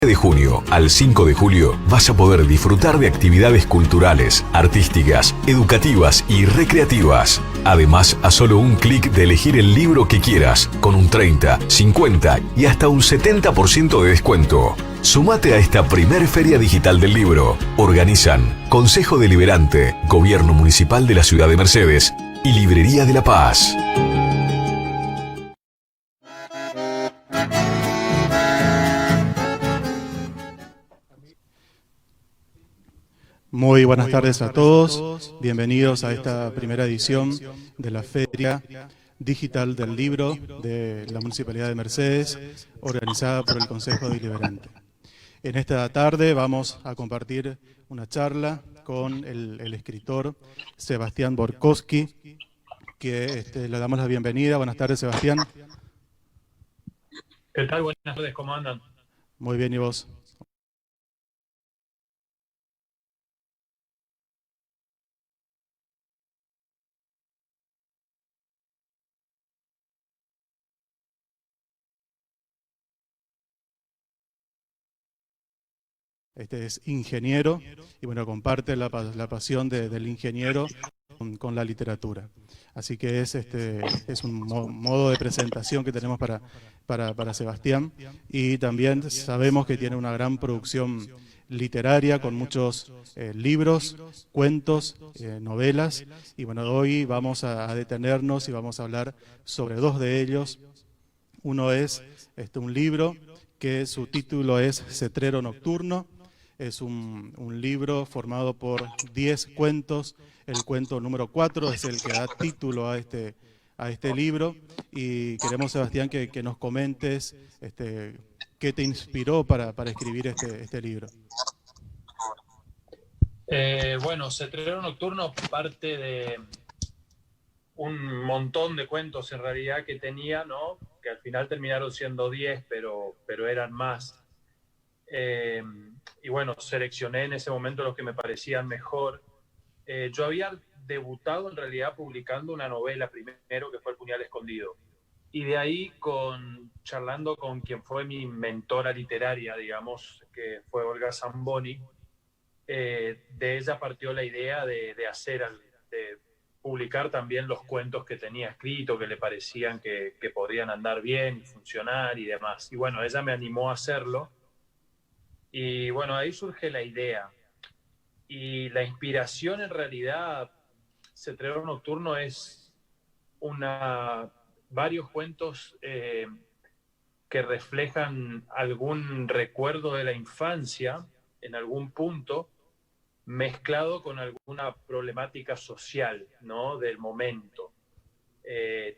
De junio al 5 de julio vas a poder disfrutar de actividades culturales, artísticas, educativas y recreativas. Además, a solo un clic de elegir el libro que quieras, con un 30, 50 y hasta un 70% de descuento. Sumate a esta primer Feria Digital del Libro. Organizan Consejo Deliberante, Gobierno Municipal de la Ciudad de Mercedes y Librería de la Paz. Muy buenas tardes a todos, bienvenidos a esta primera edición de la Feria Digital del Libro de la Municipalidad de Mercedes, organizada por el Consejo Deliberante. En esta tarde vamos a compartir una charla con el escritor Sebastián Borkowski, que le damos la bienvenida. Buenas tardes, Sebastián. ¿Qué tal? Buenas tardes, ¿cómo andan? Muy bien, ¿y vos? Este es ingeniero y bueno, comparte la pasión del ingeniero con la literatura. Así que es un modo de presentación que tenemos para Sebastián, y también sabemos que tiene una gran producción literaria con muchos libros, cuentos, novelas, y bueno, hoy vamos a detenernos y vamos a hablar sobre dos de ellos. Uno es un libro que su título es Cetrero Nocturno. Es un libro formado por 10 cuentos. El cuento número 4 es el que da título a este libro. Y queremos, Sebastián, que nos comentes qué te inspiró para escribir este libro. Bueno, Cetrero Nocturno parte de un montón de cuentos en realidad que tenía, ¿no? Que al final terminaron siendo 10, pero eran más. Y bueno, seleccioné en ese momento los que me parecían mejor. Yo había debutado en realidad publicando una novela primero, que fue El Puñal Escondido. Y de ahí, charlando con quien fue mi mentora literaria, digamos, que fue Olga Zamboni, de ella partió la idea de publicar también los cuentos que tenía escrito, que le parecían que podrían andar bien y funcionar y demás. Y bueno, ella me animó a hacerlo. Y bueno, ahí surge la idea. Y la inspiración, en realidad, Cetrero Nocturno es varios cuentos que reflejan algún recuerdo de la infancia en algún punto, mezclado con alguna problemática social, ¿no? Del momento.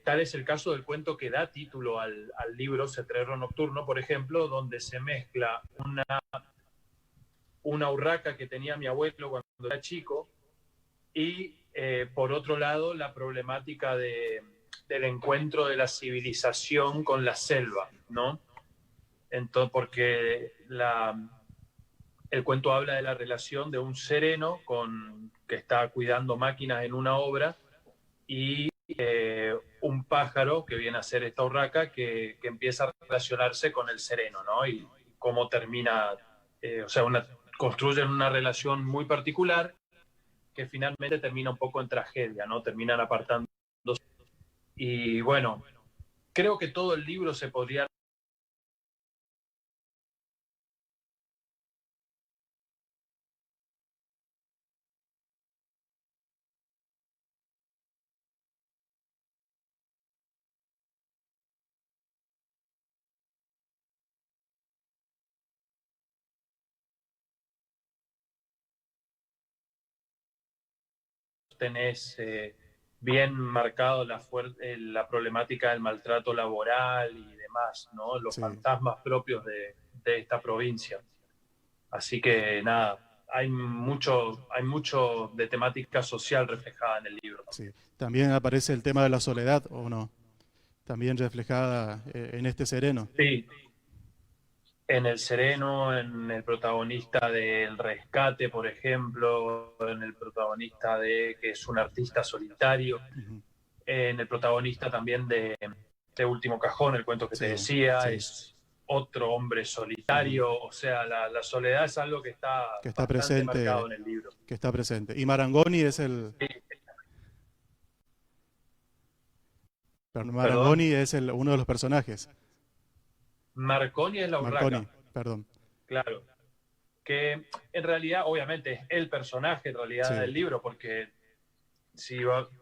Tal es el caso del cuento que da título al libro Cetrero Nocturno, por ejemplo, donde se mezcla una urraca que tenía mi abuelo cuando era chico y, por otro lado, la problemática del encuentro de la civilización con la selva, ¿no? Entonces, porque el cuento habla de la relación de un sereno que está cuidando máquinas en una obra y un pájaro que viene a ser esta urraca que empieza a relacionarse con el sereno, ¿no? Y cómo termina, construyen una relación muy particular que finalmente termina un poco en tragedia, ¿no? Terminan apartándose. Y bueno, creo que todo el libro se podría tenés bien marcado la problemática del maltrato laboral y demás, ¿no? Los fantasmas propios de esta provincia. Así que nada, hay mucho de temática social reflejada en el libro. Sí. También aparece el tema de la soledad, ¿o no? También reflejada en este sereno. Sí. En el sereno, en el protagonista del Rescate, por ejemplo, en el protagonista que es un artista solitario, en el protagonista también de Último Cajón, el cuento que te decía, es otro hombre solitario, o sea, la soledad es algo que está bastante presente, marcado en el libro. que está presente. Y Marangoni es Sí. Marangoni es uno de los personajes. Marconi es la urraca. Marconi, perdón. Claro. Que en realidad, obviamente, es el personaje en realidad Sí. del libro, porque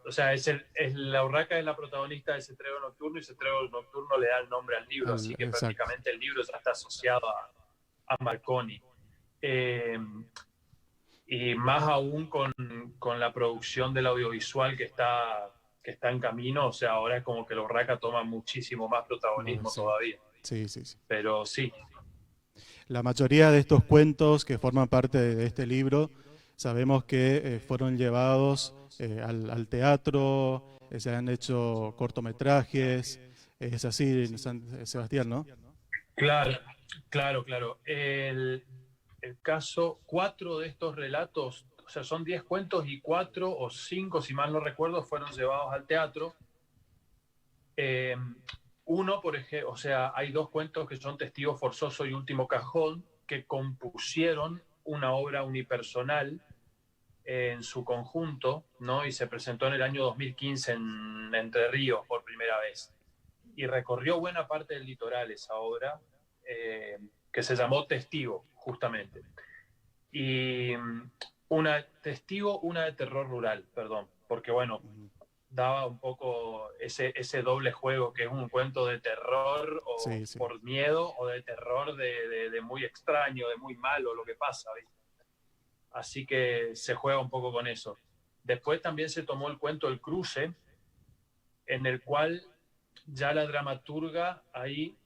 o sea, la urraca es la protagonista de ese Cetredo Nocturno, y ese Cetredo Nocturno le da el nombre al libro, así que exacto. prácticamente el libro ya está asociado a Marconi. Y más aún con la producción del audiovisual que está en camino, o sea, ahora es como que la urraca toma muchísimo más protagonismo Sí. todavía. Sí. Pero sí. La mayoría de estos cuentos que forman parte de este libro, sabemos que fueron llevados al teatro, se han hecho cortometrajes, es así, Sebastián, ¿no? Claro. El caso, 4 de estos relatos, o sea, son 10 cuentos y 4 o 5, si mal no recuerdo, fueron llevados al teatro. Uno, por ejemplo, o sea, hay 2 cuentos que son Testigo Forzoso y Último Cajón, que compusieron una obra unipersonal en su conjunto, ¿no? Y se presentó en el año 2015 en Entre Ríos por primera vez. Y recorrió buena parte del litoral esa obra, que se llamó Testigo, justamente. Y una de terror rural, perdón, porque bueno, daba un poco ese doble juego, que es un cuento de terror o Sí. por miedo, o de terror de muy extraño, de muy malo lo que pasa, ¿viste? Así que se juega un poco con eso. Después también se tomó el cuento El Cruce, en el cual ya la dramaturga ahí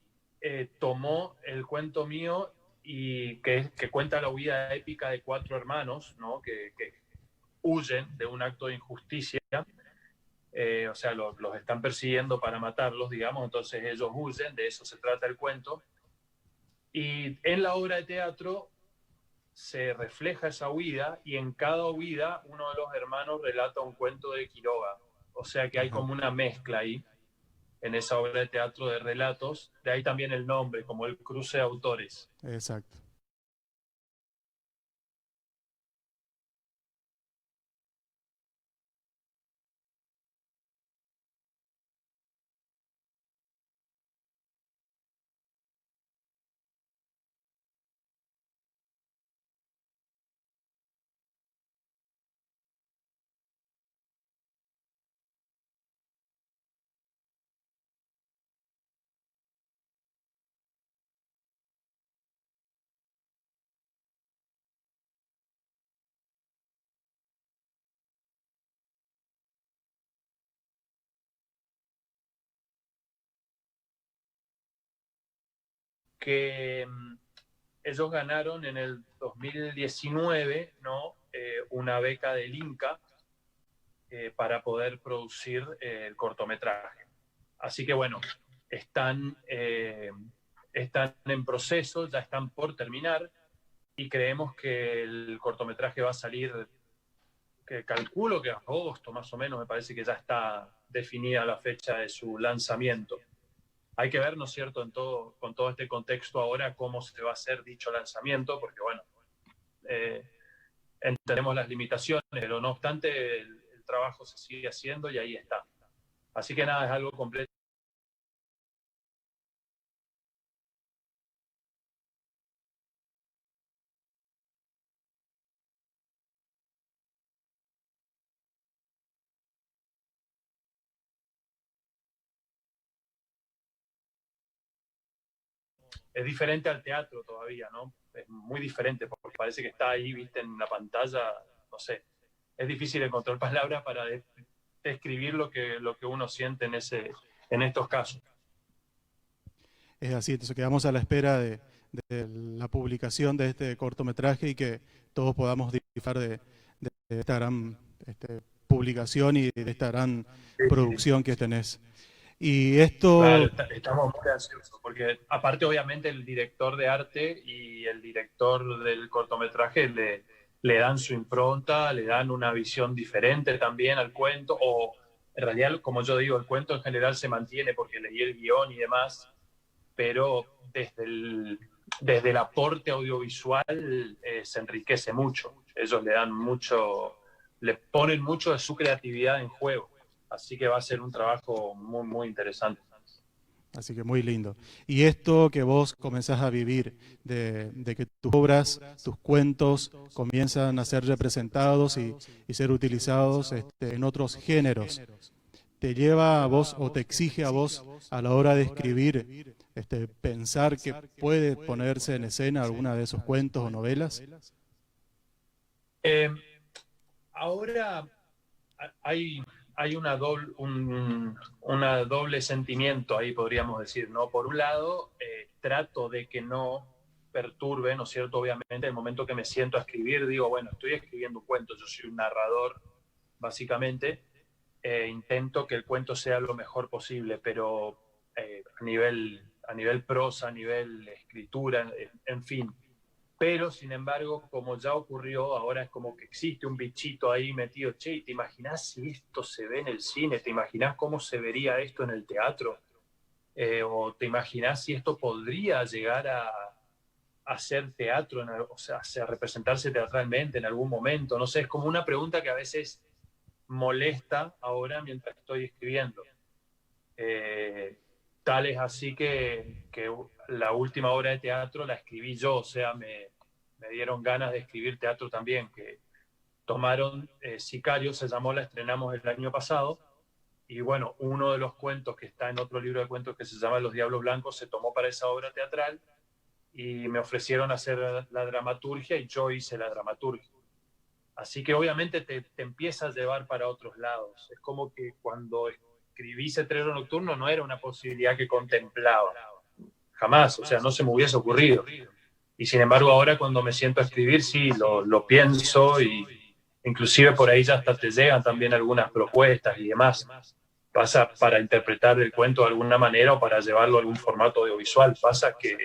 tomó el cuento mío, y que cuenta la huida épica de 4 hermanos, ¿no? que huyen de un acto de injusticia. O sea, los están persiguiendo para matarlos, digamos, entonces ellos huyen, de eso se trata el cuento. Y en la obra de teatro se refleja esa huida, y en cada huida uno de los hermanos relata un cuento de Quiroga. O sea que hay como una mezcla ahí, en esa obra de teatro de relatos, de ahí también el nombre, como El Cruce de Autores. Exacto. Que ellos ganaron en el 2019, ¿no? Una beca del Inca para poder producir el cortometraje. Así que bueno, están en proceso, ya están por terminar, y creemos que el cortometraje va a salir, que calculo que agosto más o menos, me parece que ya está definida la fecha de su lanzamiento. Hay que ver, ¿no es cierto?, con todo este contexto ahora, cómo se va a hacer dicho lanzamiento, porque bueno, entendemos las limitaciones, pero no obstante el trabajo se sigue haciendo y ahí está. Así que nada, es algo completo. Es diferente al teatro todavía, ¿no? Es muy diferente, porque parece que está ahí, viste, en la pantalla, no sé. Es difícil encontrar palabras para describir lo que uno siente en estos casos. Es así, entonces quedamos a la espera de la publicación de este cortometraje, y que todos podamos disfrutar de esta gran publicación y de esta gran producción que tenés. Y esto... Claro, estamos muy ansiosos, porque aparte obviamente el director de arte y el director del cortometraje le dan su impronta, le dan una visión diferente también al cuento, o en realidad, como yo digo, el cuento en general se mantiene porque leí el guión y demás, pero desde el aporte audiovisual se enriquece mucho. Ellos le ponen mucho de su creatividad en juego. Así que va a ser un trabajo muy, muy interesante. Así que muy lindo. Y esto que vos comenzás a vivir, de que tus obras, tus cuentos comienzan a ser representados y ser utilizados en otros géneros, ¿te lleva a vos o te exige a vos a la hora de escribir pensar que puede ponerse en escena alguna de esos cuentos o novelas? Ahora hay una doble sentimiento ahí, podríamos decir, ¿no? Por un lado, trato de que no perturbe, ¿no es cierto? Obviamente, el momento que me siento a escribir, digo, bueno, estoy escribiendo un cuento, yo soy un narrador, básicamente, intento que el cuento sea lo mejor posible, pero a nivel prosa, a nivel escritura, en fin. Pero, sin embargo, como ya ocurrió, ahora es como que existe un bichito ahí metido. Che, ¿te imaginás si esto se ve en el cine? ¿Te imaginás cómo se vería esto en el teatro? ¿O te imaginás si esto podría llegar a hacer teatro, o sea, a representarse teatralmente en algún momento? No sé, es como una pregunta que a veces molesta ahora mientras estoy escribiendo. Tal es así que la última obra de teatro la escribí yo, o sea, me dieron ganas de escribir teatro también, que tomaron Sicario, se llamó, la estrenamos el año pasado, y bueno, uno de los cuentos que está en otro libro de cuentos que se llama Los Diablos Blancos se tomó para esa obra teatral, y me ofrecieron hacer la dramaturgia, y yo hice la dramaturgia. Así que obviamente te empieza a llevar para otros lados. Es como que cuando escribí Cetrero Nocturno no era una posibilidad que contemplaba. Jamás, o sea, no se me hubiese ocurrido. Y sin embargo ahora cuando me siento a escribir, sí, lo pienso, y inclusive por ahí ya hasta te llegan también algunas propuestas y demás. Pasa para interpretar el cuento de alguna manera o para llevarlo a algún formato audiovisual. Pasa que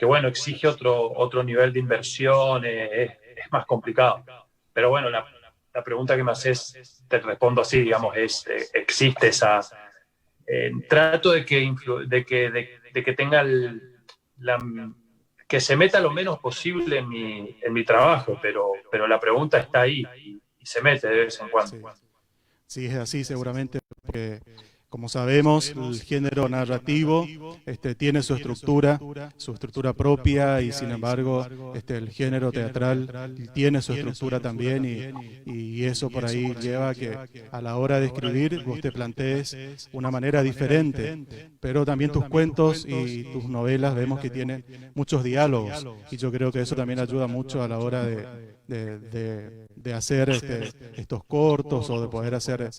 bueno, exige otro nivel de inversión, es más complicado. Pero bueno, la pregunta que me haces, te respondo así, digamos, existe esa... trato de que tenga que se meta lo menos posible en mi trabajo, pero la pregunta está ahí y se mete de vez en cuando. Sí, sí, es así seguramente, porque como sabemos, el género narrativo tiene su estructura propia, y sin embargo el género teatral tiene su estructura también, y eso por ahí lleva a que a la hora de escribir vos te plantees una manera diferente, pero también tus cuentos y tus novelas vemos que tienen muchos diálogos, y yo creo que eso también ayuda mucho a la hora de hacer estos cortos, o de poder hacer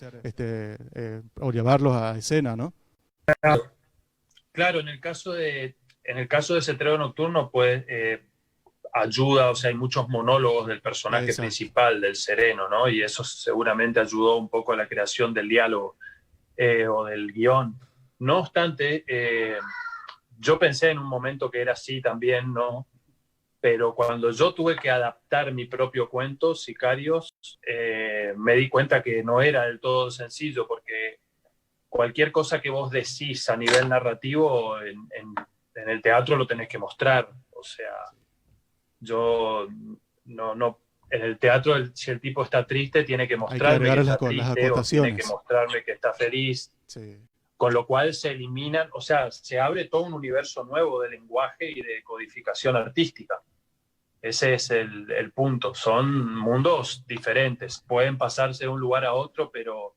o llevarlos a escena, ¿no? Claro, en el caso de Cetrero Nocturno, pues ayuda, o sea, hay muchos monólogos del personaje principal, del Sereno, ¿no? Y eso seguramente ayudó un poco a la creación del diálogo o del guión. No obstante, yo pensé en un momento que era así también, ¿no? Pero cuando yo tuve que adaptar mi propio cuento, Sicarios, me di cuenta que no era del todo sencillo, porque cualquier cosa que vos decís a nivel narrativo en el teatro lo tenés que mostrar. O sea, yo no en el teatro, si el tipo está triste, tiene que mostrarme que está triste, o tiene que mostrarme que está feliz. Sí. Con lo cual se eliminan, o sea, se abre todo un universo nuevo de lenguaje y de codificación artística. Ese es el punto. Son mundos diferentes. Pueden pasarse de un lugar a otro, pero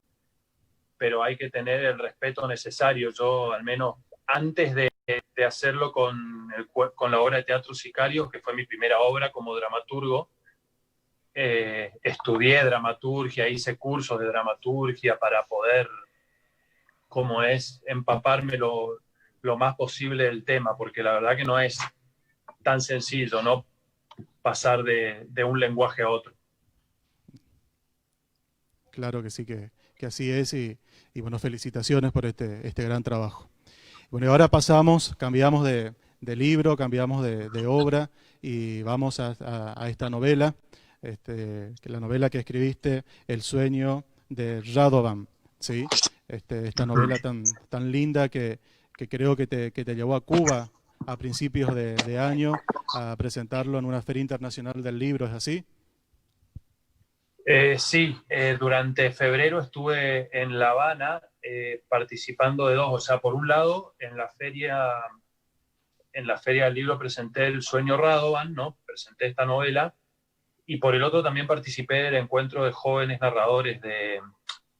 hay que tener el respeto necesario. Yo, al menos antes de hacerlo con la obra de teatro Sicarios, que fue mi primera obra como dramaturgo, estudié dramaturgia, hice cursos de dramaturgia para poder, como es, empaparme lo más posible del tema, porque la verdad que no es tan sencillo, ¿no? Pasar de un lenguaje a otro. Claro que sí, que así es, y bueno, felicitaciones por este gran trabajo. Bueno, y ahora cambiamos de libro, cambiamos de obra, y vamos a esta novela, la novela que escribiste, El sueño de Radovan, ¿sí? Esta novela tan linda que que creo que te llevó a Cuba a principios de año a presentarlo en una feria internacional del libro, ¿es así? Sí, durante febrero estuve en La Habana participando de dos, o sea, por un lado, en la feria del libro presenté El sueño Radovan, ¿no? Presenté esta novela, y por el otro también participé del encuentro de jóvenes narradores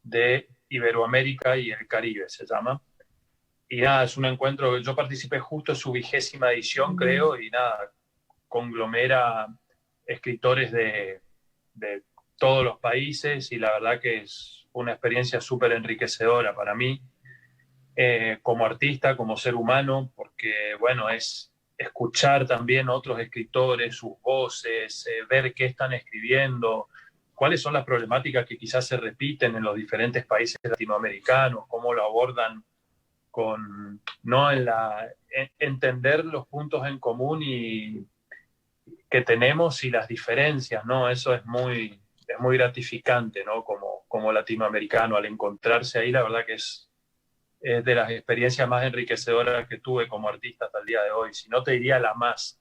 de Iberoamérica y el Caribe, se llama. Y nada, es un encuentro que yo participé justo en su 20ª edición, creo, y nada, conglomera escritores de todos los países, y la verdad que es una experiencia súper enriquecedora para mí, como artista, como ser humano, porque, bueno, es escuchar también a otros escritores, sus voces, ver qué están escribiendo, cuáles son las problemáticas que quizás se repiten en los diferentes países latinoamericanos, cómo lo abordan con, ¿no? Entender los puntos en común y que tenemos y las diferencias, ¿no? Eso es muy gratificante, ¿no? Como latinoamericano, al encontrarse ahí, la verdad que es de las experiencias más enriquecedoras que tuve como artista hasta el día de hoy, si no te diría la más.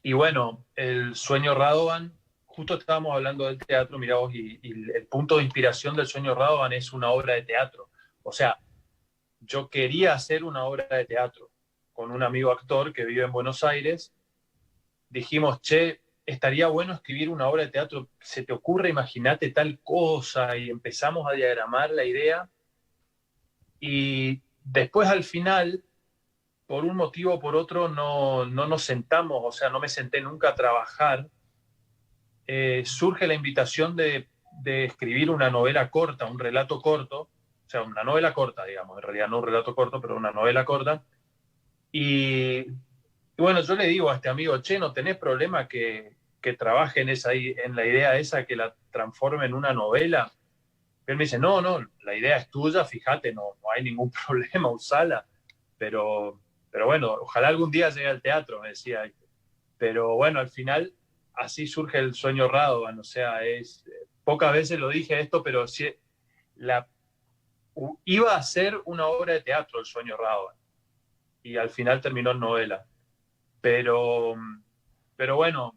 Y bueno, El sueño Radovan, justo estábamos hablando del teatro, mirá vos, y el punto de inspiración del sueño Radovan es una obra de teatro. O sea, yo quería hacer una obra de teatro con un amigo actor que vive en Buenos Aires. Dijimos, che, estaría bueno escribir una obra de teatro, se te ocurre, imagínate tal cosa, y empezamos a diagramar la idea, y después al final, por un motivo o por otro, no nos sentamos, o sea, no me senté nunca a trabajar. Surge la invitación de escribir una novela corta, un relato corto, o sea, una novela corta, digamos, en realidad no un relato corto, pero una novela corta, y bueno, yo le digo a este amigo, che, ¿no tenés problema que trabaje en la idea esa, que la transforme en una novela? Él me dice, no, la idea es tuya, fíjate, no hay ningún problema, usala. Pero bueno, ojalá algún día llegue al teatro, me decía. Pero bueno, al final así surge El sueño Radovan, o sea, pocas veces lo dije esto, pero sí, iba a ser una obra de teatro El sueño Radovan, y al final terminó en novela. Pero bueno,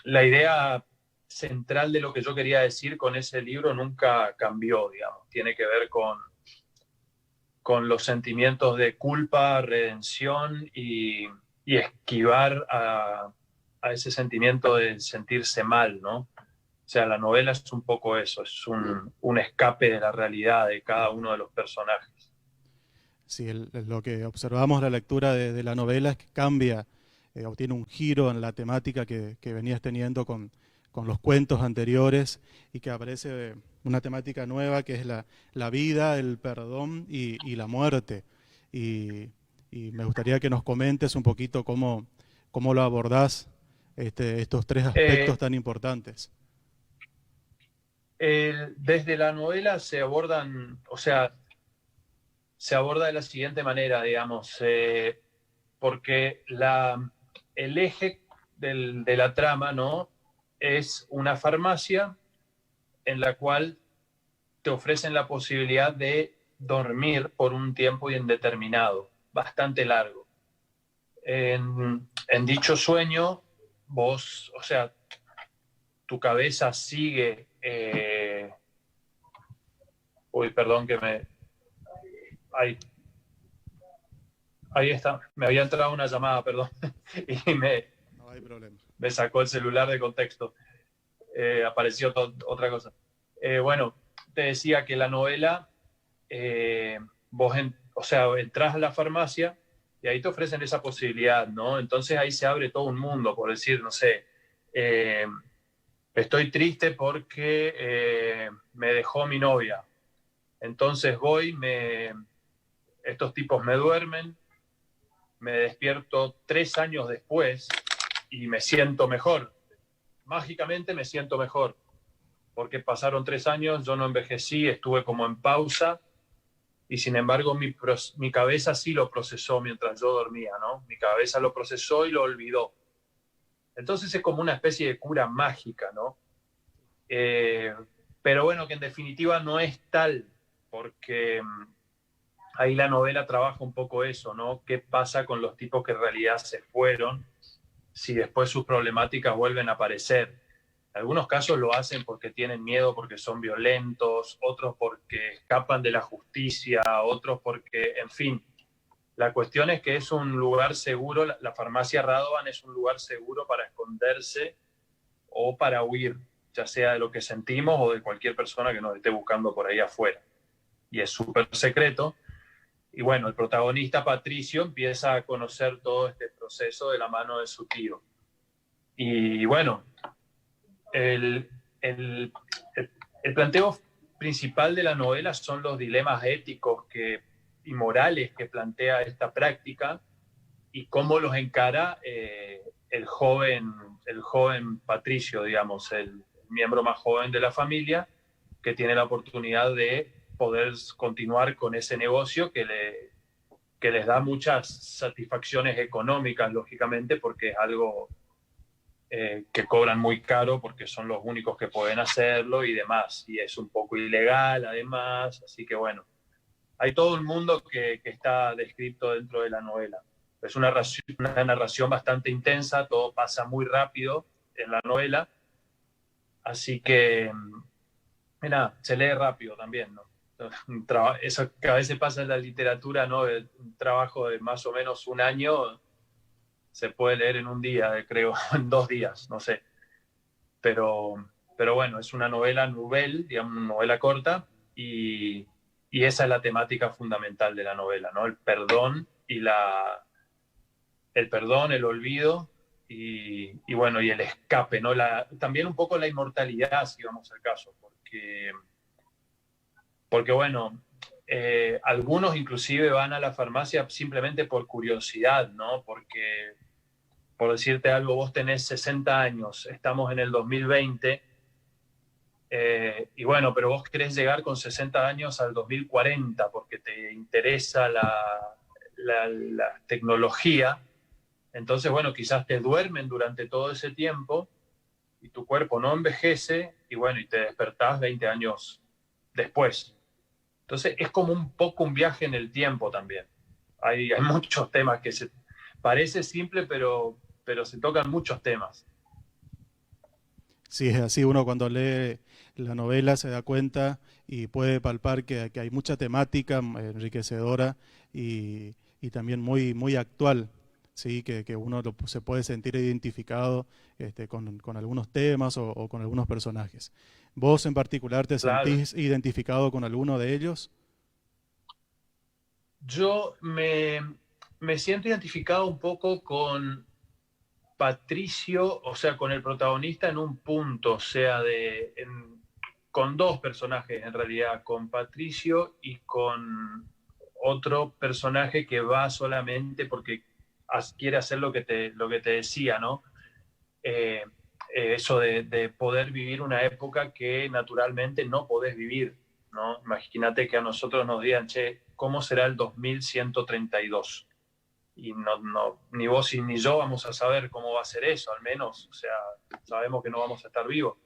la idea central de lo que yo quería decir con ese libro nunca cambió, digamos. Tiene que ver con los sentimientos de culpa, redención y esquivar a ese sentimiento de sentirse mal, ¿no? O sea, la novela es un poco eso, es un escape de la realidad de cada uno de los personajes. Sí, lo que observamos la lectura de la novela es que cambia o tiene un giro en la temática que venías teniendo con los cuentos anteriores, y que aparece una temática nueva que es la vida, el perdón y la muerte. Y me gustaría que nos comentes un poquito cómo lo abordás, estos tres aspectos tan importantes. Desde la novela se abordan, o sea, se aborda de la siguiente manera, digamos, porque el eje de la trama, ¿no?, es una farmacia en la cual te ofrecen la posibilidad de dormir por un tiempo indeterminado, bastante largo. En dicho sueño, vos, o sea, tu cabeza sigue... Uy, perdón que me... Ahí está, me había entrado una llamada, perdón, y No hay problema. Me sacó el celular de contexto. Apareció otra cosa. Bueno, te decía que la novela, vos o sea, entras a la farmacia y ahí te ofrecen esa posibilidad, ¿no? Entonces ahí se abre todo un mundo, por decir, no sé, estoy triste porque me dejó mi novia. Entonces voy, estos tipos me duermen, me despierto 3 años después y me siento mejor. Mágicamente me siento mejor, porque pasaron 3 años, yo no envejecí, estuve como en pausa, y sin embargo mi cabeza sí lo procesó mientras yo dormía, ¿no? Mi cabeza lo procesó y lo olvidó. Entonces es como una especie de cura mágica, ¿no? pero bueno, que en definitiva no es tal, porque ahí la novela trabaja un poco eso, ¿no? ¿Qué pasa con los tipos que en realidad se fueron si después sus problemáticas vuelven a aparecer? En algunos casos lo hacen porque tienen miedo, porque son violentos, otros porque escapan de la justicia, otros porque, en fin. La cuestión es que es un lugar seguro, la farmacia Radovan es un lugar seguro para esconderse o para huir, ya sea de lo que sentimos o de cualquier persona que nos esté buscando por ahí afuera. Y es súper secreto. Y bueno, el protagonista Patricio empieza a conocer todo este proceso de la mano de su tío. Y bueno, el, el, el planteo principal de la novela son los dilemas éticos y morales que plantea esta práctica y cómo los encara el joven Patricio, digamos, el miembro más joven de la familia, que tiene la oportunidad de poder continuar con ese negocio que les da muchas satisfacciones económicas, lógicamente, porque es algo que cobran muy caro porque son los únicos que pueden hacerlo y demás, y es un poco ilegal además, así que bueno, hay todo un mundo que está descrito dentro de la novela. Es una narración bastante intensa, todo pasa muy rápido en la novela, así que, mira, se lee rápido también, ¿no? Eso que a veces pasa en la literatura, ¿no? Un trabajo de más o menos un año se puede leer en un día, creo, en 2 días, no sé. Pero bueno, es una novela nouvelle, digamos, una novela corta, y esa es la temática fundamental de la novela, ¿no? El perdón el olvido y bueno, y el escape, ¿no? También un poco la inmortalidad, si vamos al caso, porque bueno, algunos inclusive van a la farmacia simplemente por curiosidad, ¿no? Porque, por decirte algo, vos tenés 60 años, estamos en el 2020, y bueno, pero vos querés llegar con 60 años al 2040 porque te interesa la tecnología. Entonces, bueno, quizás te duermen durante todo ese tiempo y tu cuerpo no envejece y bueno, y te despertás 20 años después. Entonces, es como un poco un viaje en el tiempo también. Hay muchos temas que parece simple, pero se tocan muchos temas. Sí, es así, uno cuando lee la novela se da cuenta y puede palpar que hay mucha temática enriquecedora y también muy actual, ¿sí? Que uno se puede sentir identificado con algunos temas o con algunos personajes. ¿Vos en particular te Claro. sentís identificado con alguno de ellos? Yo me siento identificado un poco con Patricio, o sea, con el protagonista en un punto, o sea, con dos personajes en realidad, con Patricio y con otro personaje que va solamente porque quiere hacer lo que te decía, ¿no? Eh, Eso de poder vivir una época que naturalmente no podés vivir, ¿no? Imagínate que a nosotros nos digan, che, ¿cómo será el 2132? Y ni vos ni yo vamos a saber cómo va a ser eso, al menos, o sea, sabemos que no vamos a estar vivos.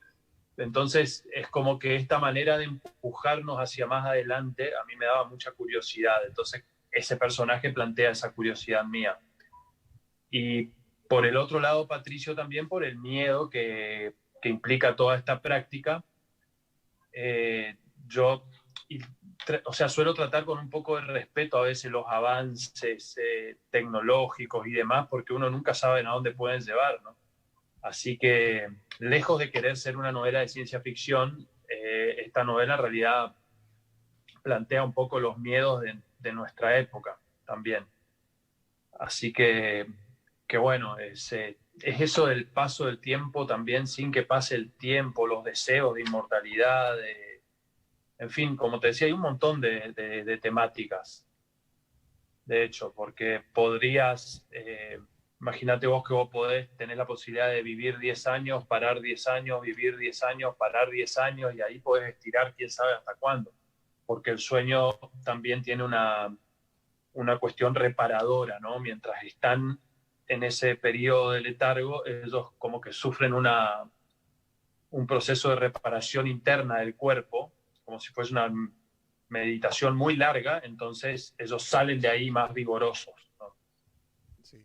Entonces, es como que esta manera de empujarnos hacia más adelante a mí me daba mucha curiosidad. Entonces, ese personaje plantea esa curiosidad mía. Y por el otro lado, Patricio también por el miedo que implica toda esta práctica. Eh, yo, o sea, suelo tratar con un poco de respeto a veces los avances tecnológicos y demás, porque uno nunca sabe a dónde pueden llevar, ¿no? Así que, lejos de querer ser una novela de ciencia ficción, esta novela en realidad plantea un poco los miedos de nuestra época también. Así que bueno, es eso del paso del tiempo también sin que pase el tiempo, los deseos de inmortalidad, en fin, como te decía, hay un montón de temáticas, de hecho, porque podrías, imagínate vos que vos podés tener la posibilidad de vivir 10 años, parar 10 años, vivir 10 años, parar 10 años, y ahí podés estirar quién sabe hasta cuándo, porque el sueño también tiene una cuestión reparadora, ¿no? Mientras están en ese periodo de letargo, ellos como que sufren un proceso de reparación interna del cuerpo, como si fuese una meditación muy larga, entonces ellos salen de ahí más vigorosos, ¿no? Sí.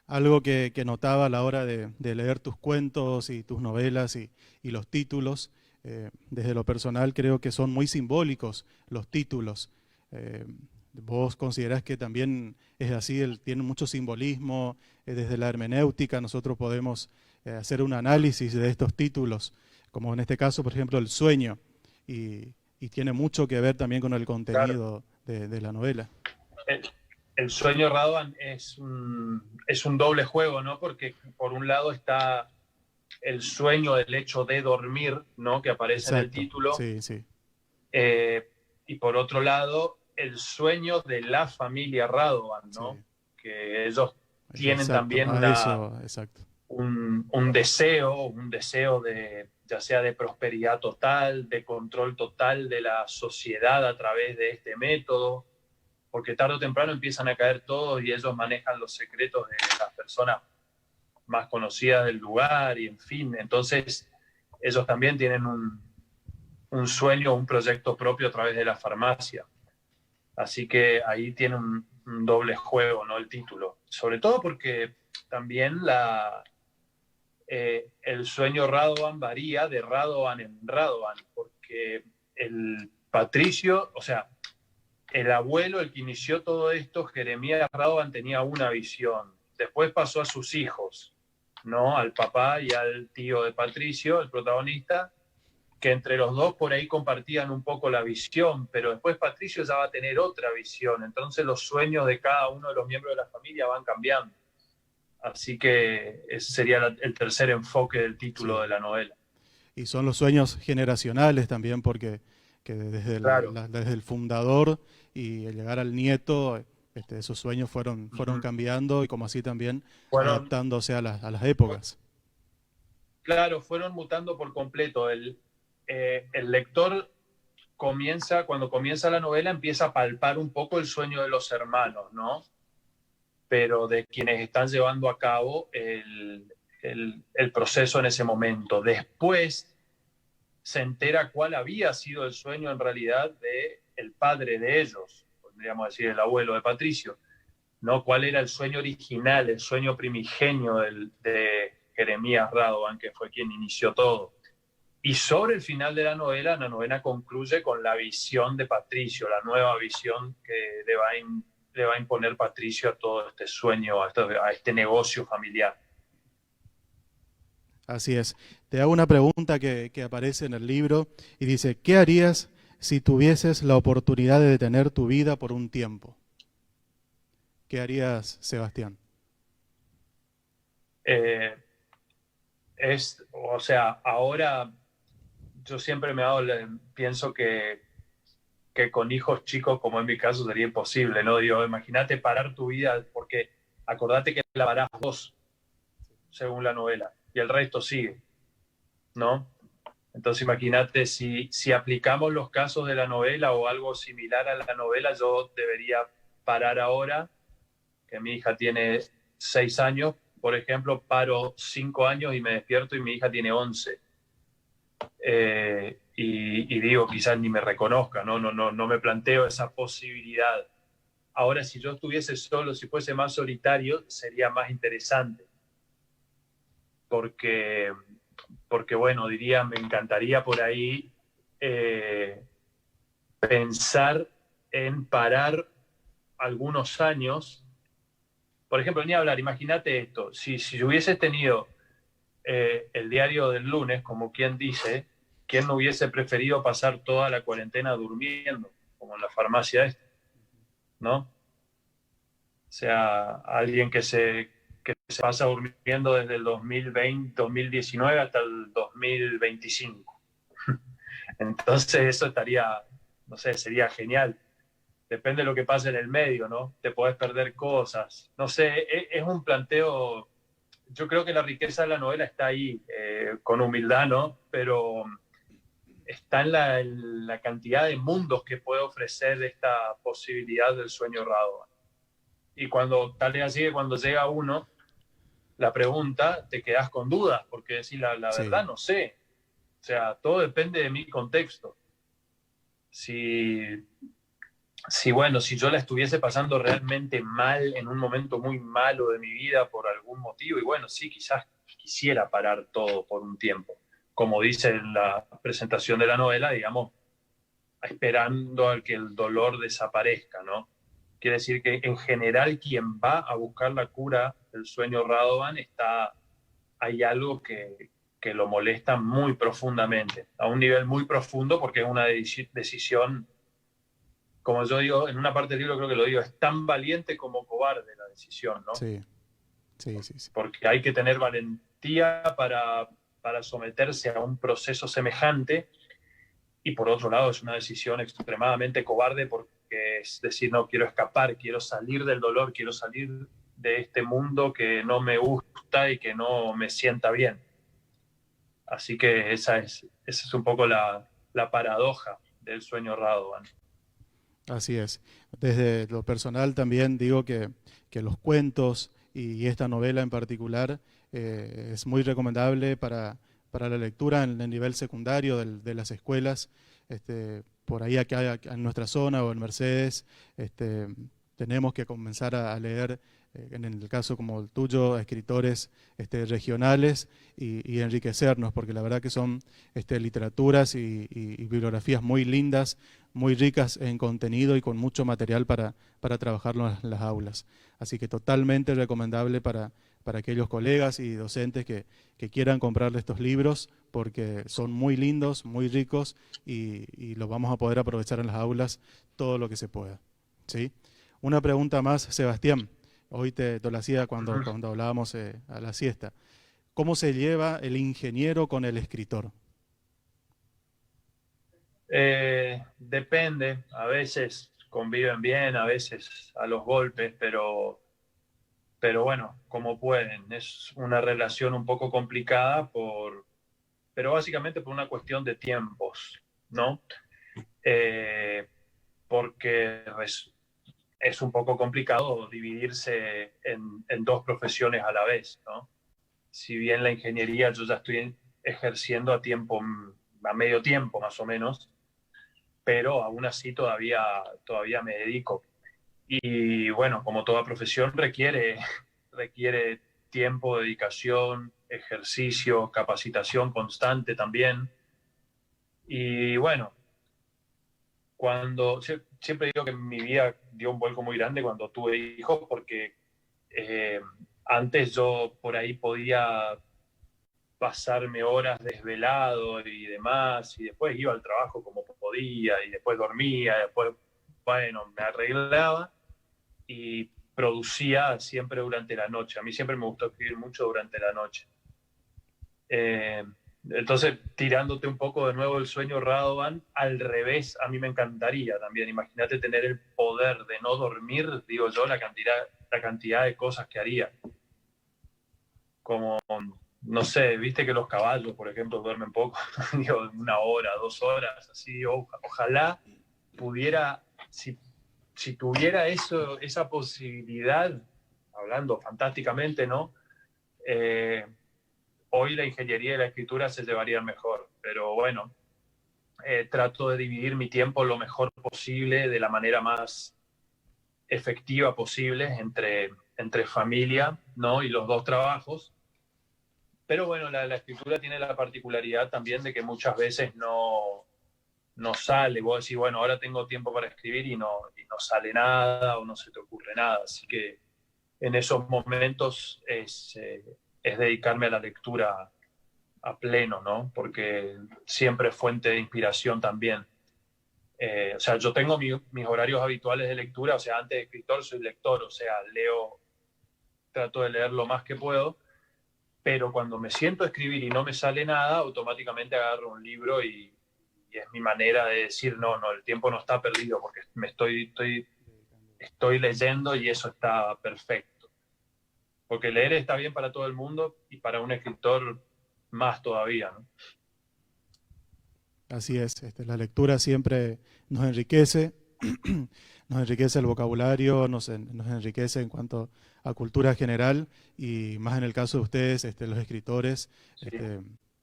Algo que notaba a la hora de leer tus cuentos y tus novelas y los títulos, desde lo personal creo que son muy simbólicos los títulos. Eh, ¿Vos considerás que también es así, tiene mucho simbolismo? Desde la hermenéutica nosotros podemos hacer un análisis de estos títulos, como en este caso, por ejemplo, El sueño, y tiene mucho que ver también con el Claro. contenido de la novela. El, el sueño Radovan es un doble juego, ¿no? Porque por un lado está el sueño del hecho de dormir, ¿no? Que aparece en el Exacto, título. sí, sí. Y por otro lado, el sueño de la familia Radovan, Sí, ¿no? Que ellos tienen exacto, también a eso, exacto. un deseo de, ya sea de prosperidad total, de control total de la sociedad a través de este método, porque tarde o temprano empiezan a caer todos y ellos manejan los secretos de las personas más conocidas del lugar y en fin, entonces ellos también tienen un sueño, un proyecto propio a través de la farmacia. Así que ahí tiene un doble juego, ¿no? El título. Sobre todo porque también el sueño Radovan varía de Radovan en Radovan, porque el patricio, o sea, el abuelo, el que inició todo esto, Jeremías Radovan, tenía una visión. Después pasó a sus hijos, ¿no? Al papá y al tío de Patricio, el protagonista, que entre los dos por ahí compartían un poco la visión, pero después Patricio ya va a tener otra visión, entonces los sueños de cada uno de los miembros de la familia van cambiando. Así que ese sería el tercer enfoque del título Sí. de la novela. Y son los sueños generacionales también, porque que Claro. desde el fundador y el llegar al nieto, esos sueños fueron cambiando y como así también Fueron, adaptándose a las épocas. claro, fueron mutando por completo. El lector cuando comienza la novela, empieza a palpar un poco el sueño de los hermanos, ¿no? Pero de quienes están llevando a cabo el proceso en ese momento. Después se entera cuál había sido el sueño en realidad del padre de ellos, podríamos decir el abuelo de Patricio, ¿no? Cuál era el sueño original, el sueño primigenio de Jeremías Radovan, que fue quien inició todo. Y sobre el final de la novela concluye con la visión de Patricio, la nueva visión que le va a imponer Patricio a todo este sueño, a este negocio familiar. Así es. Te hago una pregunta que aparece en el libro y dice, ¿qué harías si tuvieses la oportunidad de detener tu vida por un tiempo? ¿Qué harías, Sebastián? O sea, ahora yo siempre pienso que con hijos chicos, como en mi caso, sería imposible, ¿no? Digo, imagínate parar tu vida, porque acordate que la parás vos, según la novela, y el resto sigue, ¿no? Entonces imagínate si aplicamos los casos de la novela o algo similar a la novela, yo debería parar ahora, que mi hija tiene 6 años, por ejemplo, paro 5 años y me despierto y mi hija tiene 11. Y digo, quizás ni me reconozca, no me planteo esa posibilidad. Ahora, si yo estuviese solo, si fuese más solitario, sería más interesante. Porque bueno, diría, me encantaría por ahí pensar en parar algunos años. Por ejemplo, ni hablar, imagínate esto, si hubieses tenido el diario del lunes, como quien dice, ¿quién no hubiese preferido pasar toda la cuarentena durmiendo, como en la farmacia esta, ¿no? O sea, alguien que se pasa durmiendo desde el 2019 hasta el 2025. Entonces eso estaría, no sé, sería genial. Depende de lo que pase en el medio, ¿no? Te podés perder cosas. No sé, es un planteo. Yo creo que la riqueza de la novela está ahí, con humildad, ¿no? Pero está en la cantidad de mundos que puede ofrecer esta posibilidad del sueño Radovan. Y tal es así que cuando llega uno, la pregunta, te quedas con dudas, porque decís la Sí, verdad, no sé. O sea, todo depende de mi contexto. Si bueno, si yo la estuviese pasando realmente mal en un momento muy malo de mi vida por algún motivo, y bueno, sí, quizás quisiera parar todo por un tiempo. Como dice en la presentación de la novela, digamos, esperando a que el dolor desaparezca, ¿no? Quiere decir que en general quien va a buscar la cura del sueño Radovan hay algo que lo molesta muy profundamente, a un nivel muy profundo, porque es una decisión, como yo digo, en una parte del libro creo que lo digo, es tan valiente como cobarde la decisión, ¿no? Sí, sí, sí, sí. Porque hay que tener valentía para someterse a un proceso semejante, y por otro lado es una decisión extremadamente cobarde, porque es decir, no, quiero escapar, quiero salir del dolor, quiero salir de este mundo que no me gusta y que no me sienta bien. Así que esa es un poco la paradoja del sueño Radovan. Así es. Desde lo personal también digo que los cuentos y esta novela en particular es muy recomendable para la lectura en el nivel secundario de las escuelas. Por ahí acá en nuestra zona o en Mercedes tenemos que comenzar a leer, en el caso como el tuyo, escritores regionales y enriquecernos, porque la verdad que son literaturas y bibliografías muy lindas, muy ricas en contenido y con mucho material para trabajarlo en las aulas. Así que totalmente recomendable para aquellos colegas y docentes que quieran comprarle estos libros, porque son muy lindos, muy ricos y los vamos a poder aprovechar en las aulas todo lo que se pueda. ¿Sí? Una pregunta más, Sebastián. Hoy te lo hacía cuando hablábamos a la siesta. ¿Cómo se lleva el ingeniero con el escritor? Depende, a veces conviven bien, a veces a los golpes, pero bueno, como pueden. Es una relación un poco complicada, pero básicamente por una cuestión de tiempos, ¿no? Porque es un poco complicado dividirse en dos profesiones a la vez, ¿no? Si bien la ingeniería yo ya estoy ejerciendo a medio tiempo más o menos, pero aún así todavía me dedico. Y bueno, como toda profesión requiere tiempo, dedicación, ejercicio, capacitación constante también. Y bueno, siempre digo que mi vida dio un vuelco muy grande cuando tuve hijos, porque antes yo por ahí podía pasarme horas desvelado y demás, y después iba al trabajo como podía, y después dormía, después, bueno, me arreglaba y producía siempre durante la noche. A mí siempre me gustó escribir mucho durante la noche. Entonces, tirándote un poco de nuevo el sueño Radovan, al revés, a mí me encantaría también. Imagínate tener el poder de no dormir, digo yo, la cantidad de cosas que haría. Como, no sé, viste que los caballos, por ejemplo, duermen poco, digo, 1 hora, 2 horas, así. Ojalá pudiera, si tuviera esa posibilidad, hablando fantásticamente, ¿no? Hoy la ingeniería y la escritura se llevarían mejor, pero bueno, trato de dividir mi tiempo lo mejor posible, de la manera más efectiva posible entre familia, ¿no? Y los dos trabajos. Pero bueno, la escritura tiene la particularidad también de que muchas veces no sale. Vos decís, bueno, ahora tengo tiempo para escribir y no sale nada o no se te ocurre nada. Así que en esos momentos es dedicarme a la lectura a pleno, ¿no? Porque siempre es fuente de inspiración también. O sea, yo tengo mis horarios habituales de lectura, o sea, antes de escritor soy lector, o sea, trato de leer lo más que puedo, pero cuando me siento a escribir y no me sale nada, automáticamente agarro un libro y es mi manera de decir, no, el tiempo no está perdido, porque estoy leyendo y eso está perfecto. Porque leer está bien para todo el mundo y para un escritor más todavía, ¿no? Así es, la lectura siempre nos enriquece, nos enriquece el vocabulario, nos enriquece en cuanto a cultura general y más en el caso de ustedes, los escritores, Sí.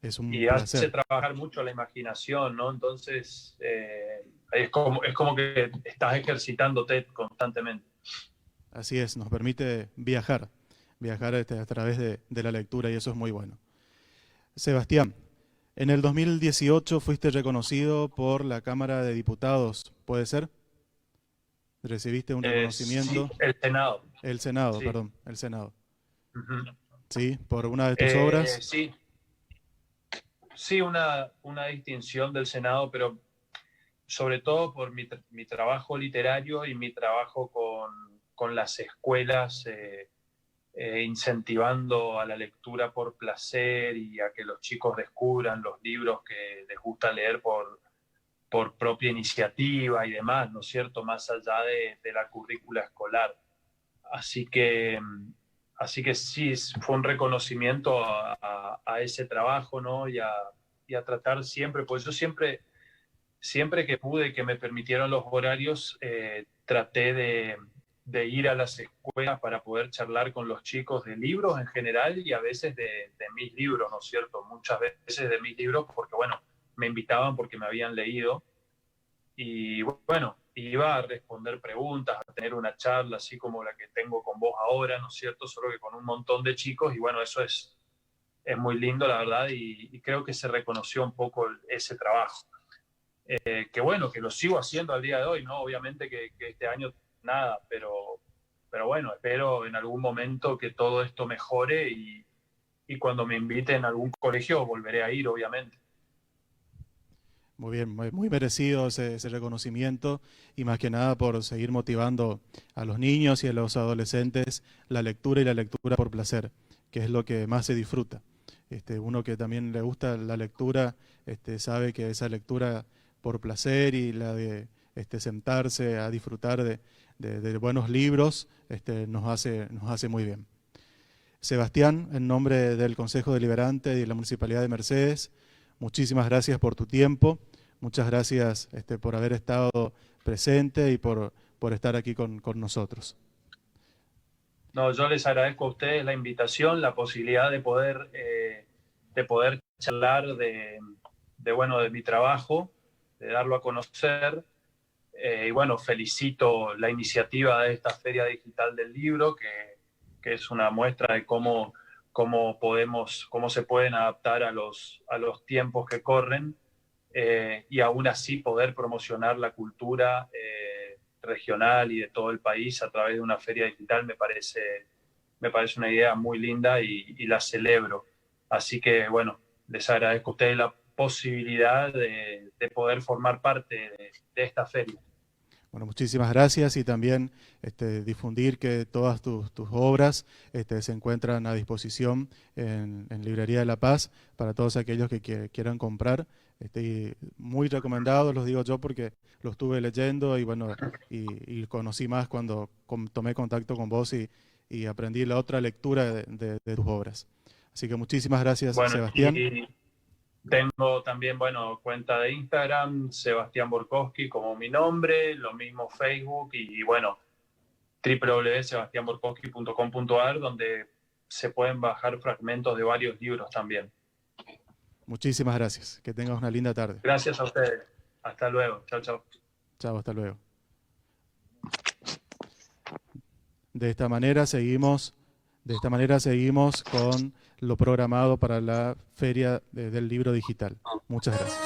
Es un y placer. hace trabajar mucho la imaginación, ¿no? Entonces, es como que estás ejercitándote constantemente. Así es, nos permite viajar a través de la lectura y eso es muy bueno. Sebastián, en el 2018 fuiste reconocido por la Cámara de Diputados, ¿puede ser? ¿Recibiste un reconocimiento? Sí, el Senado. El Senado, Sí. perdón, el Senado. Uh-huh. ¿Sí? ¿Por una de tus obras? Sí, una distinción del Senado, pero sobre todo por mi trabajo literario y mi trabajo con las escuelas, incentivando a la lectura por placer y a que los chicos descubran los libros que les gusta leer por propia iniciativa y demás, ¿no es cierto?, más allá de la currícula escolar. Así que sí, fue un reconocimiento a ese trabajo, ¿no? Y a tratar siempre, pues yo siempre que pude, que me permitieron los horarios, traté de ir a las escuelas para poder charlar con los chicos de libros en general y a veces de mis libros, ¿no es cierto? Muchas veces de mis libros porque, bueno, me invitaban porque me habían leído y, bueno, iba a responder preguntas, a tener una charla así como la que tengo con vos ahora, ¿no es cierto? Solo que con un montón de chicos y, bueno, eso es muy lindo, la verdad, y creo que se reconoció un poco ese trabajo. Que bueno, que lo sigo haciendo al día de hoy, ¿no? Obviamente que este año nada, pero bueno, espero en algún momento que todo esto mejore y cuando me inviten a algún colegio volveré a ir, obviamente. Muy bien, muy merecido ese reconocimiento y más que nada por seguir motivando a los niños y a los adolescentes la lectura y la lectura por placer, que es lo que más se disfruta. Uno que también le gusta la lectura, sabe que esa lectura por placer y la de sentarse a disfrutar de buenos libros nos hace muy bien. Sebastián, en nombre del Consejo Deliberante y de la Municipalidad de Mercedes, muchísimas gracias por tu tiempo, muchas gracias por haber estado presente y por estar aquí con nosotros. No, yo les agradezco a ustedes la invitación, la posibilidad de poder charlar de mi trabajo, de darlo a conocer. Y bueno, felicito la iniciativa de esta Feria Digital del Libro, que es una muestra de cómo se pueden adaptar a los tiempos que corren y aún así poder promocionar la cultura regional y de todo el país a través de una feria digital me parece una idea muy linda y la celebro. Así que bueno, les agradezco a ustedes la posibilidad de poder formar parte de esta feria. Bueno, muchísimas gracias y también difundir que todas tus obras se encuentran a disposición en Librería de La Paz para todos aquellos que quieran comprar. Muy recomendados, los digo yo porque lo estuve leyendo y bueno, y conocí más cuando tomé contacto con vos y aprendí la otra lectura de tus obras. Así que muchísimas gracias, bueno, Sebastián. Y tengo también, cuenta de Instagram, Sebastián Borkowski como mi nombre, lo mismo Facebook y bueno, www.sebastianborkowski.com.ar donde se pueden bajar fragmentos de varios libros también. Muchísimas gracias. Que tengas una linda tarde. Gracias a ustedes. Hasta luego. Chao, chao. Chao, hasta luego. De esta manera seguimos con lo programado para la Feria del Libro Digital. Muchas gracias.